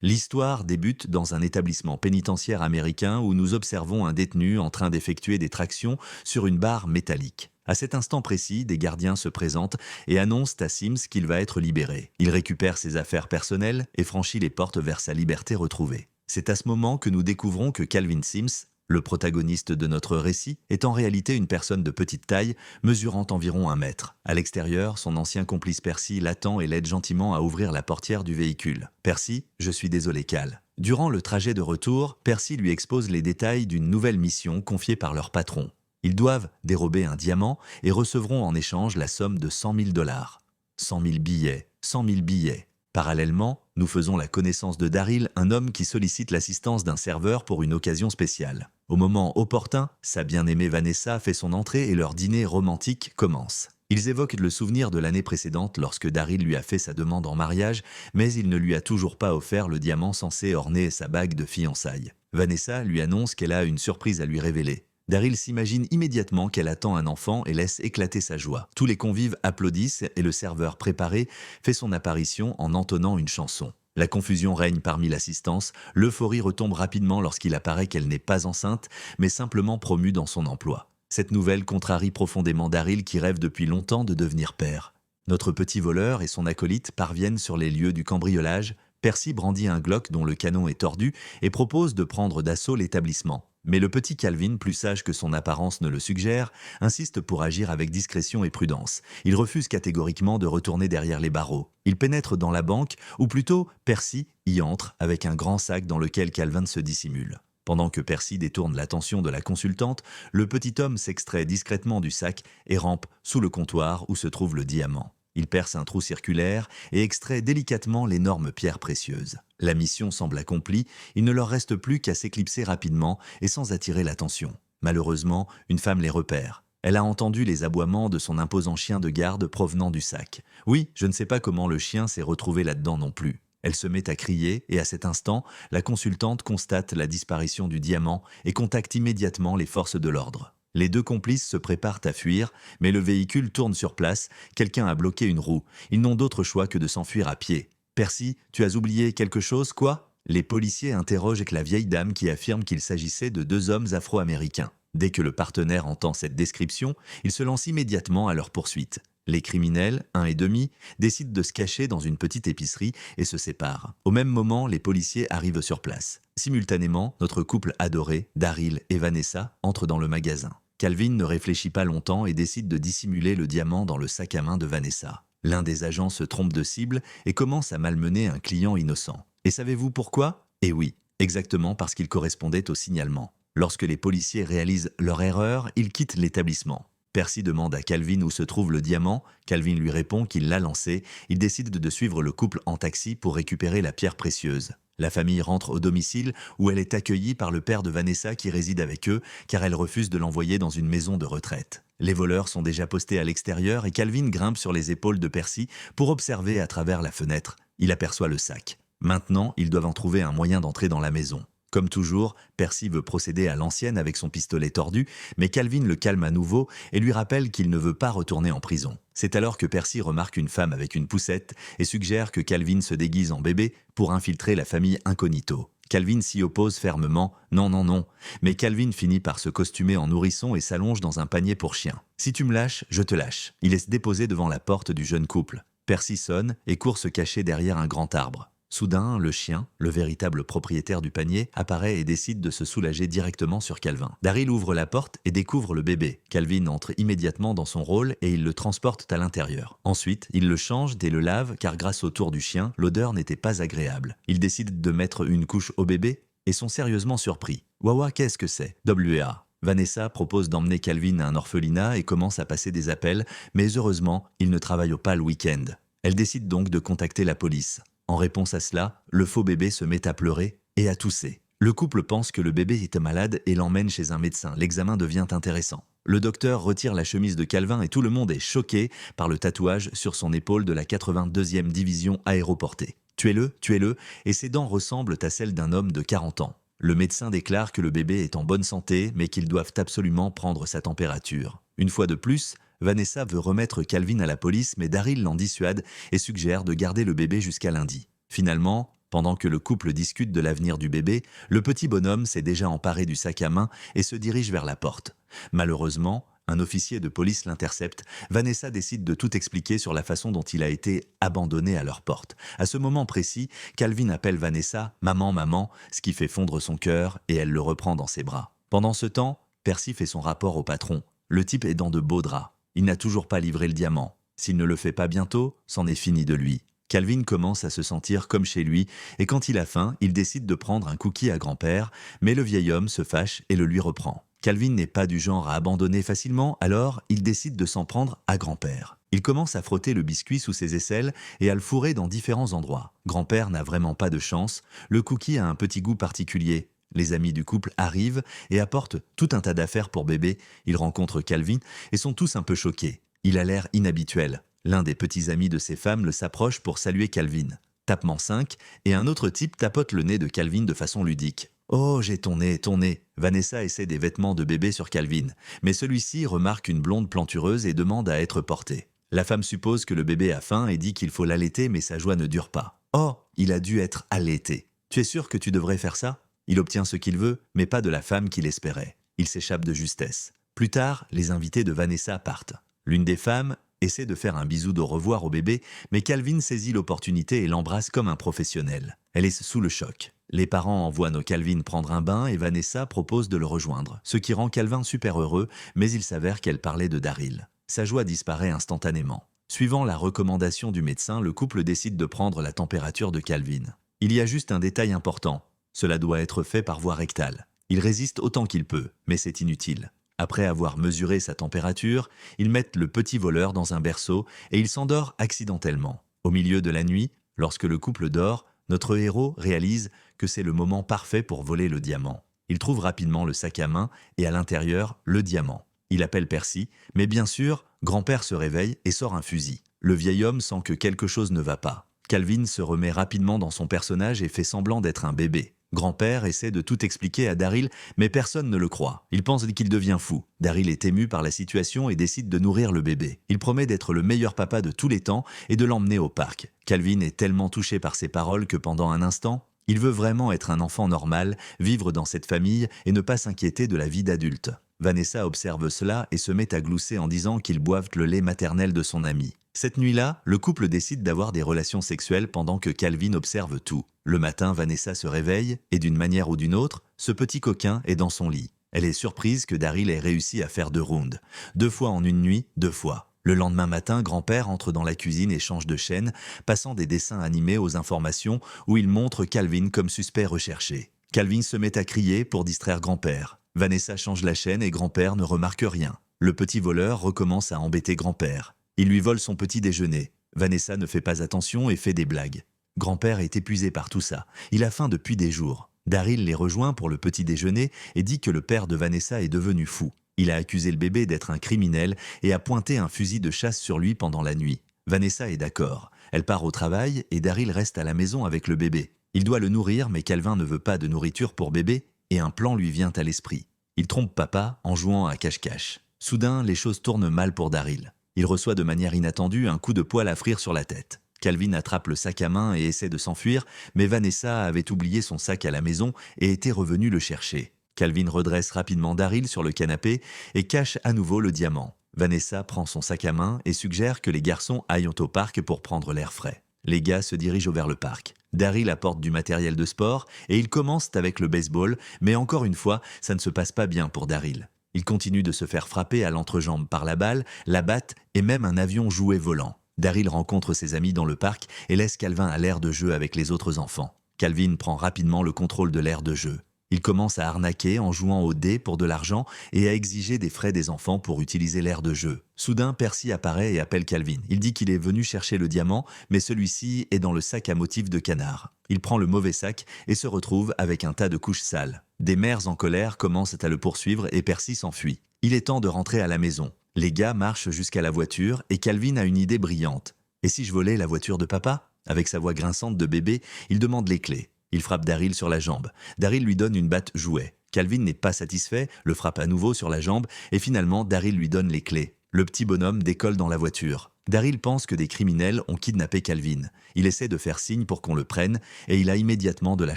L'histoire débute dans un établissement pénitentiaire américain où nous observons un détenu en train d'effectuer des tractions sur une barre métallique. À cet instant précis, des gardiens se présentent et annoncent à Sims qu'il va être libéré. Il récupère ses affaires personnelles et franchit les portes vers sa liberté retrouvée. C'est à ce moment que nous découvrons que Calvin Sims, le protagoniste de notre récit, est en réalité une personne de petite taille, mesurant environ 1 mètre. À l'extérieur, son ancien complice Percy l'attend et l'aide gentiment à ouvrir la portière du véhicule. « Percy, je suis désolé, Cal. » Durant le trajet de retour, Percy lui expose les détails d'une nouvelle mission confiée par leur patron. Ils doivent dérober un diamant et recevront en échange la somme de 100 000 dollars. 100 000 billets, 100 000 billets. Parallèlement, nous faisons la connaissance de Daryl, un homme qui sollicite l'assistance d'un serveur pour une occasion spéciale. Au moment opportun, sa bien-aimée Vanessa fait son entrée et leur dîner romantique commence. Ils évoquent le souvenir de l'année précédente lorsque Daryl lui a fait sa demande en mariage, mais il ne lui a toujours pas offert le diamant censé orner sa bague de fiançailles. Vanessa lui annonce qu'elle a une surprise à lui révéler. Daryl s'imagine immédiatement qu'elle attend un enfant et laisse éclater sa joie. Tous les convives applaudissent et le serveur préparé fait son apparition en entonnant une chanson. La confusion règne parmi l'assistance, l'euphorie retombe rapidement lorsqu'il apparaît qu'elle n'est pas enceinte, mais simplement promue dans son emploi. Cette nouvelle contrarie profondément Daryl qui rêve depuis longtemps de devenir père. Notre petit voleur et son acolyte parviennent sur les lieux du cambriolage. Percy brandit un Glock dont le canon est tordu et propose de prendre d'assaut l'établissement. Mais le petit Calvin, plus sage que son apparence ne le suggère, insiste pour agir avec discrétion et prudence. Il refuse catégoriquement de retourner derrière les barreaux. Il pénètre dans la banque, ou plutôt Percy y entre avec un grand sac dans lequel Calvin se dissimule. Pendant que Percy détourne l'attention de la consultante, le petit homme s'extrait discrètement du sac et rampe sous le comptoir où se trouve le diamant. Il perce un trou circulaire et extrait délicatement l'énorme pierre précieuse. La mission semble accomplie, il ne leur reste plus qu'à s'éclipser rapidement et sans attirer l'attention. Malheureusement, une femme les repère. Elle a entendu les aboiements de son imposant chien de garde provenant du sac. Oui, je ne sais pas comment le chien s'est retrouvé là-dedans non plus. Elle se met à crier et à cet instant, la consultante constate la disparition du diamant et contacte immédiatement les forces de l'ordre. Les deux complices se préparent à fuir, mais le véhicule tourne sur place, quelqu'un a bloqué une roue. Ils n'ont d'autre choix que de s'enfuir à pied. « Percy, tu as oublié quelque chose, quoi ?» Les policiers interrogent la vieille dame qui affirme qu'il s'agissait de 2 hommes afro-américains. Dès que le partenaire entend cette description, il se lance immédiatement à leur poursuite. Les criminels, 1,5, décident de se cacher dans une petite épicerie et se séparent. Au même moment, les policiers arrivent sur place. Simultanément, notre couple adoré, Daryl et Vanessa, entrent dans le magasin. Calvin ne réfléchit pas longtemps et décide de dissimuler le diamant dans le sac à main de Vanessa. L'un des agents se trompe de cible et commence à malmener un client innocent. Et savez-vous pourquoi? Eh oui, exactement parce qu'il correspondait au signalement. Lorsque les policiers réalisent leur erreur, ils quittent l'établissement. Percy demande à Calvin où se trouve le diamant. Calvin lui répond qu'il l'a lancé. Il décide de suivre le couple en taxi pour récupérer la pierre précieuse. La famille rentre au domicile où elle est accueillie par le père de Vanessa qui réside avec eux car elle refuse de l'envoyer dans une maison de retraite. Les voleurs sont déjà postés à l'extérieur et Calvin grimpe sur les épaules de Percy pour observer à travers la fenêtre. Il aperçoit le sac. Maintenant, ils doivent en trouver un moyen d'entrer dans la maison. Comme toujours, Percy veut procéder à l'ancienne avec son pistolet tordu, mais Calvin le calme à nouveau et lui rappelle qu'il ne veut pas retourner en prison. C'est alors que Percy remarque une femme avec une poussette et suggère que Calvin se déguise en bébé pour infiltrer la famille incognito. Calvin s'y oppose fermement, non, non, non, mais Calvin finit par se costumer en nourrisson et s'allonge dans un panier pour chien. « Si tu me lâches, je te lâche ». Il est se déposer devant la porte du jeune couple. Percy sonne et court se cacher derrière un grand arbre. Soudain, le chien, le véritable propriétaire du panier, apparaît et décide de se soulager directement sur Calvin. Daryl ouvre la porte et découvre le bébé. Calvin entre immédiatement dans son rôle et il le transporte à l'intérieur. Ensuite, il le change et le lave car grâce au tour du chien, l'odeur n'était pas agréable. Ils décident de mettre une couche au bébé et sont sérieusement surpris. « Wawa, qu'est-ce que c'est ?» WA. Vanessa propose d'emmener Calvin à un orphelinat et commence à passer des appels, mais heureusement, ils ne travaillent pas le week-end. Elle décide donc de contacter la police. En réponse à cela, le faux bébé se met à pleurer et à tousser. Le couple pense que le bébé était malade et l'emmène chez un médecin. L'examen devient intéressant. Le docteur retire la chemise de Calvin et tout le monde est choqué par le tatouage sur son épaule de la 82e division aéroportée. Tuez-le, tuez-le, et ses dents ressemblent à celles d'un homme de 40 ans. Le médecin déclare que le bébé est en bonne santé, mais qu'ils doivent absolument prendre sa température. Une fois de plus, Vanessa veut remettre Calvin à la police, mais Daryl l'en dissuade et suggère de garder le bébé jusqu'à lundi. Finalement, Pendant que le couple discute de l'avenir du bébé, le petit bonhomme s'est déjà emparé du sac à main et se dirige vers la porte. Malheureusement, un officier de police l'intercepte. Vanessa décide de tout expliquer sur la façon dont il a été abandonné à leur porte. À ce moment précis, Calvin appelle Vanessa « Maman, maman », ce qui fait fondre son cœur et elle le reprend dans ses bras. Pendant ce temps, Percy fait son rapport au patron. Le type est dans de beaux draps. Il n'a toujours pas livré le diamant. S'il ne le fait pas bientôt, c'en est fini de lui. Calvin commence à se sentir comme chez lui et quand il a faim, il décide de prendre un cookie à grand-père, mais le vieil homme se fâche et le lui reprend. Calvin n'est pas du genre à abandonner facilement, alors il décide de s'en prendre à grand-père. Il commence à frotter le biscuit sous ses aisselles et à le fourrer dans différents endroits. Grand-père n'a vraiment pas de chance, le cookie a un petit goût particulier. Les amis du couple arrivent et apportent tout un tas d'affaires pour bébé. Ils rencontrent Calvin et sont tous un peu choqués. Il a l'air inhabituel. L'un des petits amis de ses femmes le s'approche pour saluer Calvin. Tapement 5, et un autre type tapote le nez de Calvin de façon ludique. « Oh, j'ai ton nez, ton nez !» Vanessa essaie des vêtements de bébé sur Calvin, mais celui-ci remarque une blonde plantureuse et demande à être portée. La femme suppose que le bébé a faim et dit qu'il faut l'allaiter, mais sa joie ne dure pas. « Oh, il a dû être allaité. Tu es sûr que tu devrais faire ça ?» Il obtient ce qu'il veut, mais pas de la femme qu'il espérait. Il s'échappe de justesse. Plus tard, les invités de Vanessa partent. L'une des femmes essaie de faire un bisou d'au revoir au bébé, mais Calvin saisit l'opportunité et l'embrasse comme un professionnel. Elle est sous le choc. Les parents envoient Calvin prendre un bain et Vanessa propose de le rejoindre, ce qui rend Calvin super heureux, mais il s'avère qu'elle parlait de Daryl. Sa joie disparaît instantanément. Suivant la recommandation du médecin, le couple décide de prendre la température de Calvin. Il y a juste un détail important. Cela doit être fait par voie rectale. Il résiste autant qu'il peut, mais c'est inutile. Après avoir mesuré sa température, ils mettent le petit voleur dans un berceau et il s'endort accidentellement. Au milieu de la nuit, lorsque le couple dort, notre héros réalise que c'est le moment parfait pour voler le diamant. Il trouve rapidement le sac à main et à l'intérieur, le diamant. Il appelle Percy, mais bien sûr, grand-père se réveille et sort un fusil. Le vieil homme sent que quelque chose ne va pas. Calvin se remet rapidement dans son personnage et fait semblant d'être un bébé. Grand-père essaie de tout expliquer à Daryl, mais personne ne le croit. Il pense qu'il devient fou. Daryl est ému par la situation et décide de nourrir le bébé. Il promet d'être le meilleur papa de tous les temps et de l'emmener au parc. Calvin est tellement touché par ces paroles que pendant un instant, il veut vraiment être un enfant normal, vivre dans cette famille et ne pas s'inquiéter de la vie d'adulte. Vanessa observe cela et se met à glousser en disant qu'ils boivent le lait maternel de son ami. Cette nuit-là, le couple décide d'avoir des relations sexuelles pendant que Calvin observe tout. Le matin, Vanessa se réveille et d'une manière ou d'une autre, ce petit coquin est dans son lit. Elle est surprise que Daryl ait réussi à faire 2 rounds. 2 fois en une nuit, 2 fois. Le lendemain matin, grand-père entre dans la cuisine et change de chaîne, passant des dessins animés aux informations où il montre Calvin comme suspect recherché. Calvin se met à crier pour distraire grand-père. Vanessa change la chaîne et grand-père ne remarque rien. Le petit voleur recommence à embêter grand-père. Il lui vole son petit déjeuner. Vanessa ne fait pas attention et fait des blagues. Grand-père est épuisé par tout ça. Il a faim depuis des jours. Daryl les rejoint pour le petit déjeuner et dit que le père de Vanessa est devenu fou. Il a accusé le bébé d'être un criminel et a pointé un fusil de chasse sur lui pendant la nuit. Vanessa est d'accord. Elle part au travail et Daryl reste à la maison avec le bébé. Il doit le nourrir mais Calvin ne veut pas de nourriture pour bébé et un plan lui vient à l'esprit. Il trompe papa en jouant à cache-cache. Soudain, les choses tournent mal pour Daryl. Il reçoit de manière inattendue un coup de poêle à frire sur la tête. Calvin attrape le sac à main et essaie de s'enfuir, mais Vanessa avait oublié son sac à la maison et était revenue le chercher. Calvin redresse rapidement Daryl sur le canapé et cache à nouveau le diamant. Vanessa prend son sac à main et suggère que les garçons aillent au parc pour prendre l'air frais. Les gars se dirigent vers le parc. Daryl apporte du matériel de sport et ils commencent avec le baseball, mais encore une fois, ça ne se passe pas bien pour Daryl. Il continue de se faire frapper à l'entrejambe par la balle, la batte et même un avion jouet volant. Daryl rencontre ses amis dans le parc et laisse Calvin à l'aire de jeu avec les autres enfants. Calvin prend rapidement le contrôle de l'aire de jeu. Il commence à arnaquer en jouant aux dés pour de l'argent et à exiger des frais des enfants pour utiliser l'aire de jeu. Soudain, Percy apparaît et appelle Calvin. Il dit qu'il est venu chercher le diamant, mais celui-ci est dans le sac à motif de canard. Il prend le mauvais sac et se retrouve avec un tas de couches sales. Des mères en colère commencent à le poursuivre et Percy s'enfuit. Il est temps de rentrer à la maison. Les gars marchent jusqu'à la voiture et Calvin a une idée brillante. « Et si je volais la voiture de papa ?» Avec sa voix grinçante de bébé, il demande les clés. Il frappe Daryl sur la jambe. Daryl lui donne une batte jouet. Calvin n'est pas satisfait, le frappe à nouveau sur la jambe et finalement Daryl lui donne les clés. Le petit bonhomme décolle dans la voiture. Daryl pense que des criminels ont kidnappé Calvin. Il essaie de faire signe pour qu'on le prenne et il a immédiatement de la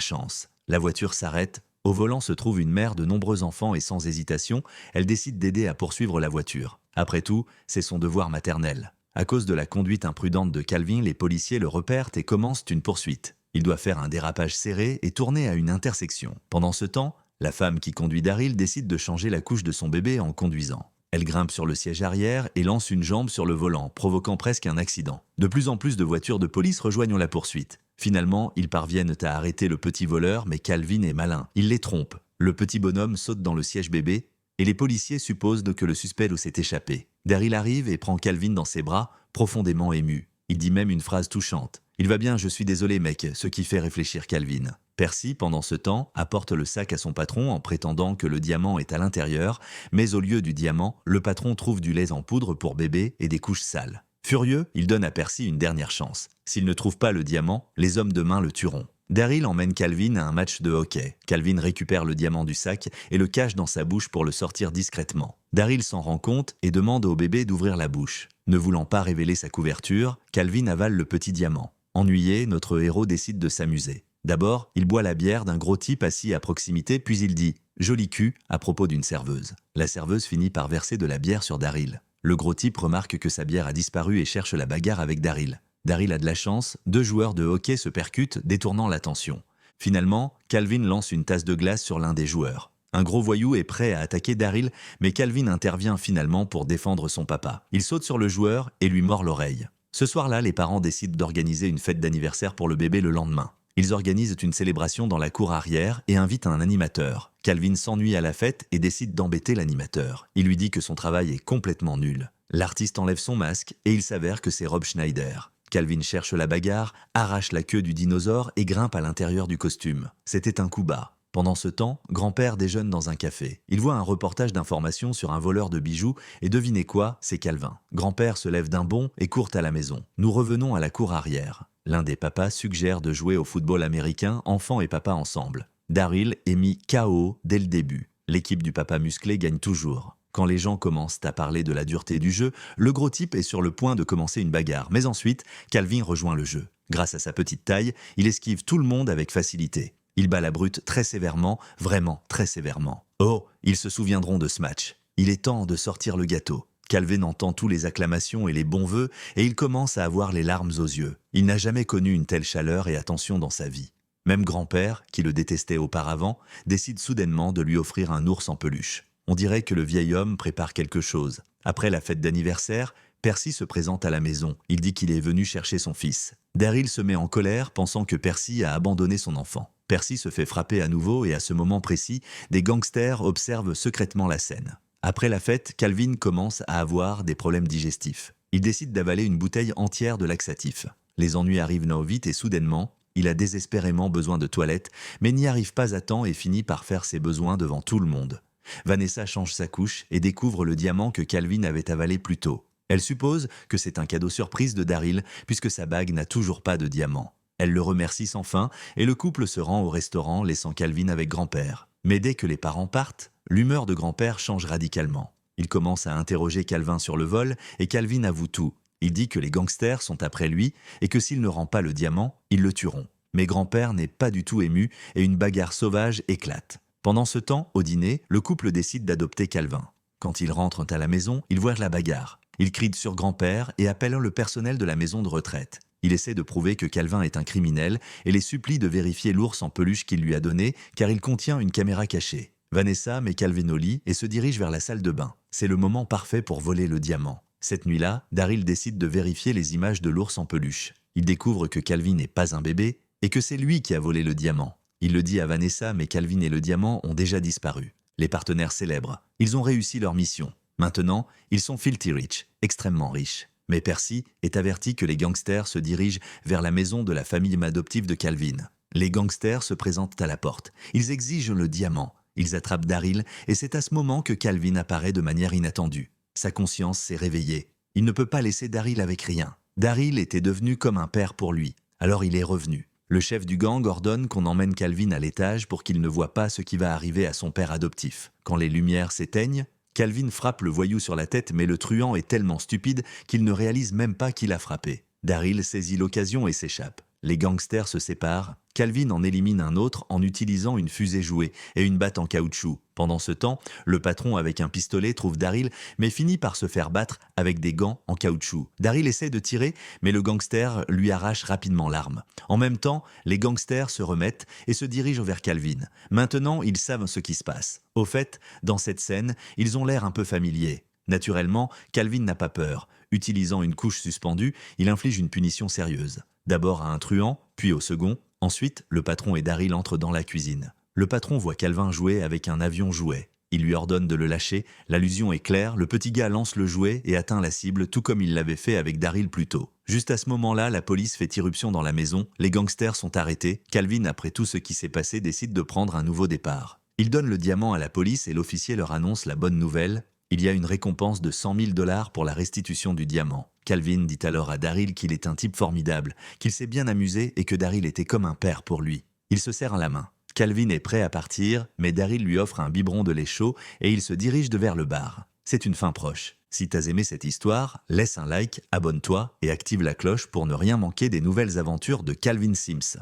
chance. La voiture s'arrête. Au volant se trouve une mère de nombreux enfants et sans hésitation, elle décide d'aider à poursuivre la voiture. Après tout, c'est son devoir maternel. À cause de la conduite imprudente de Calvin, les policiers le repèrent et commencent une poursuite. Il doit faire un dérapage serré et tourner à une intersection. Pendant ce temps, la femme qui conduit Daryl décide de changer la couche de son bébé en conduisant. Elle grimpe sur le siège arrière et lance une jambe sur le volant, provoquant presque un accident. De plus en plus de voitures de police rejoignent la poursuite. Finalement, ils parviennent à arrêter le petit voleur, mais Calvin est malin. Il les trompe. Le petit bonhomme saute dans le siège bébé et les policiers supposent que le suspect s'est échappé. Daryl arrive et prend Calvin dans ses bras, profondément ému. Il dit même une phrase touchante. « Il va bien, je suis désolé mec », ce qui fait réfléchir Calvin. Percy, pendant ce temps, apporte le sac à son patron en prétendant que le diamant est à l'intérieur, mais au lieu du diamant, le patron trouve du lait en poudre pour bébé et des couches sales. Furieux, il donne à Percy une dernière chance. S'il ne trouve pas le diamant, les hommes de main le tueront. Daryl emmène Calvin à un match de hockey. Calvin récupère le diamant du sac et le cache dans sa bouche pour le sortir discrètement. Daryl s'en rend compte et demande au bébé d'ouvrir la bouche. Ne voulant pas révéler sa couverture, Calvin avale le petit diamant. Ennuyé, notre héros décide de s'amuser. D'abord, il boit la bière d'un gros type assis à proximité, puis il dit « joli cul » à propos d'une serveuse. La serveuse finit par verser de la bière sur Daryl. Le gros type remarque que sa bière a disparu et cherche la bagarre avec Daryl. Daryl a de la chance, 2 joueurs de hockey se percutent, détournant l'attention. Finalement, Calvin lance une tasse de glace sur l'un des joueurs. Un gros voyou est prêt à attaquer Daryl, mais Calvin intervient finalement pour défendre son papa. Il saute sur le joueur et lui mord l'oreille. Ce soir-là, les parents décident d'organiser une fête d'anniversaire pour le bébé le lendemain. Ils organisent une célébration dans la cour arrière et invitent un animateur. Calvin s'ennuie à la fête et décide d'embêter l'animateur. Il lui dit que son travail est complètement nul. L'artiste enlève son masque et il s'avère que c'est Rob Schneider. Calvin cherche la bagarre, arrache la queue du dinosaure et grimpe à l'intérieur du costume. C'était un coup bas. Pendant ce temps, grand-père déjeune dans un café. Il voit un reportage d'information sur un voleur de bijoux et devinez quoi, c'est Calvin. Grand-père se lève d'un bond et court à la maison. Nous revenons à la cour arrière. L'un des papas suggère de jouer au football américain, enfant et papa ensemble. Daryl est mis KO dès le début. L'équipe du papa musclé gagne toujours. Quand les gens commencent à parler de la dureté du jeu, le gros type est sur le point de commencer une bagarre. Mais ensuite, Calvin rejoint le jeu. Grâce à sa petite taille, il esquive tout le monde avec facilité. Il bat la brute très sévèrement, vraiment très sévèrement. Oh, ils se souviendront de ce match. Il est temps de sortir le gâteau. Calvin entend tous les acclamations et les bons vœux et il commence à avoir les larmes aux yeux. Il n'a jamais connu une telle chaleur et attention dans sa vie. Même grand-père, qui le détestait auparavant, décide soudainement de lui offrir un ours en peluche. On dirait que le vieil homme prépare quelque chose. Après la fête d'anniversaire, Percy se présente à la maison. Il dit qu'il est venu chercher son fils. Daryl se met en colère, pensant que Percy a abandonné son enfant. Percy se fait frapper à nouveau et à ce moment précis, des gangsters observent secrètement la scène. Après la fête, Calvin commence à avoir des problèmes digestifs. Il décide d'avaler une bouteille entière de laxatif. Les ennuis arrivent vite et soudainement, il a désespérément besoin de toilette, mais n'y arrive pas à temps et finit par faire ses besoins devant tout le monde. Vanessa change sa couche et découvre le diamant que Calvin avait avalé plus tôt. Elle suppose que c'est un cadeau surprise de Daryl puisque sa bague n'a toujours pas de diamant. Elle le remercie sans fin et le couple se rend au restaurant laissant Calvin avec grand-père. Mais dès que les parents partent, l'humeur de grand-père change radicalement. Il commence à interroger Calvin sur le vol et Calvin avoue tout. Il dit que les gangsters sont après lui et que s'il ne rend pas le diamant, ils le tueront. Mais grand-père n'est pas du tout ému et une bagarre sauvage éclate. Pendant ce temps, au dîner, le couple décide d'adopter Calvin. Quand ils rentrent à la maison, ils voient la bagarre. Ils crient sur grand-père et appellent le personnel de la maison de retraite. Il essaie de prouver que Calvin est un criminel et les supplie de vérifier l'ours en peluche qu'il lui a donné car il contient une caméra cachée. Vanessa met Calvin au lit et se dirige vers la salle de bain. C'est le moment parfait pour voler le diamant. Cette nuit-là, Daryl décide de vérifier les images de l'ours en peluche. Il découvre que Calvin n'est pas un bébé et que c'est lui qui a volé le diamant. Il le dit à Vanessa, mais Calvin et le diamant ont déjà disparu. Les partenaires célèbrent. Ils ont réussi leur mission. Maintenant, ils sont filthy rich, extrêmement riches. Mais Percy est averti que les gangsters se dirigent vers la maison de la famille adoptive de Calvin. Les gangsters se présentent à la porte. Ils exigent le diamant. Ils attrapent Daryl et c'est à ce moment que Calvin apparaît de manière inattendue. Sa conscience s'est réveillée. Il ne peut pas laisser Daryl avec rien. Daryl était devenu comme un père pour lui. Alors il est revenu. Le chef du gang ordonne qu'on emmène Calvin à l'étage pour qu'il ne voie pas ce qui va arriver à son père adoptif. Quand les lumières s'éteignent, Calvin frappe le voyou sur la tête, mais le truand est tellement stupide qu'il ne réalise même pas qu'il a frappé. Daryl saisit l'occasion et s'échappe. Les gangsters se séparent. Calvin en élimine un autre en utilisant une fusée jouée et une batte en caoutchouc. Pendant ce temps, le patron avec un pistolet trouve Daryl mais finit par se faire battre avec des gants en caoutchouc. Daryl essaie de tirer mais le gangster lui arrache rapidement l'arme. En même temps, les gangsters se remettent et se dirigent vers Calvin. Maintenant, ils savent ce qui se passe. Au fait, dans cette scène, ils ont l'air un peu familiers. Naturellement, Calvin n'a pas peur. Utilisant une couche suspendue, il inflige une punition sérieuse. D'abord à un truand, puis au second. Ensuite, le patron et Daryl entrent dans la cuisine. Le patron voit Calvin jouer avec un avion jouet. Il lui ordonne de le lâcher. L'allusion est claire, le petit gars lance le jouet et atteint la cible, tout comme il l'avait fait avec Daryl plus tôt. Juste à ce moment-là, la police fait irruption dans la maison. Les gangsters sont arrêtés. Calvin, après tout ce qui s'est passé, décide de prendre un nouveau départ. Il donne le diamant à la police et l'officier leur annonce la bonne nouvelle. Il y a une récompense de 100 000 $ pour la restitution du diamant. Calvin dit alors à Daryl qu'il est un type formidable, qu'il s'est bien amusé et que Daryl était comme un père pour lui. Il se serre la main. Calvin est prêt à partir, mais Daryl lui offre un biberon de lait chaud et il se dirige vers le bar. C'est une fin proche. Si t'as aimé cette histoire, laisse un like, abonne-toi et active la cloche pour ne rien manquer des nouvelles aventures de Calvin Sims.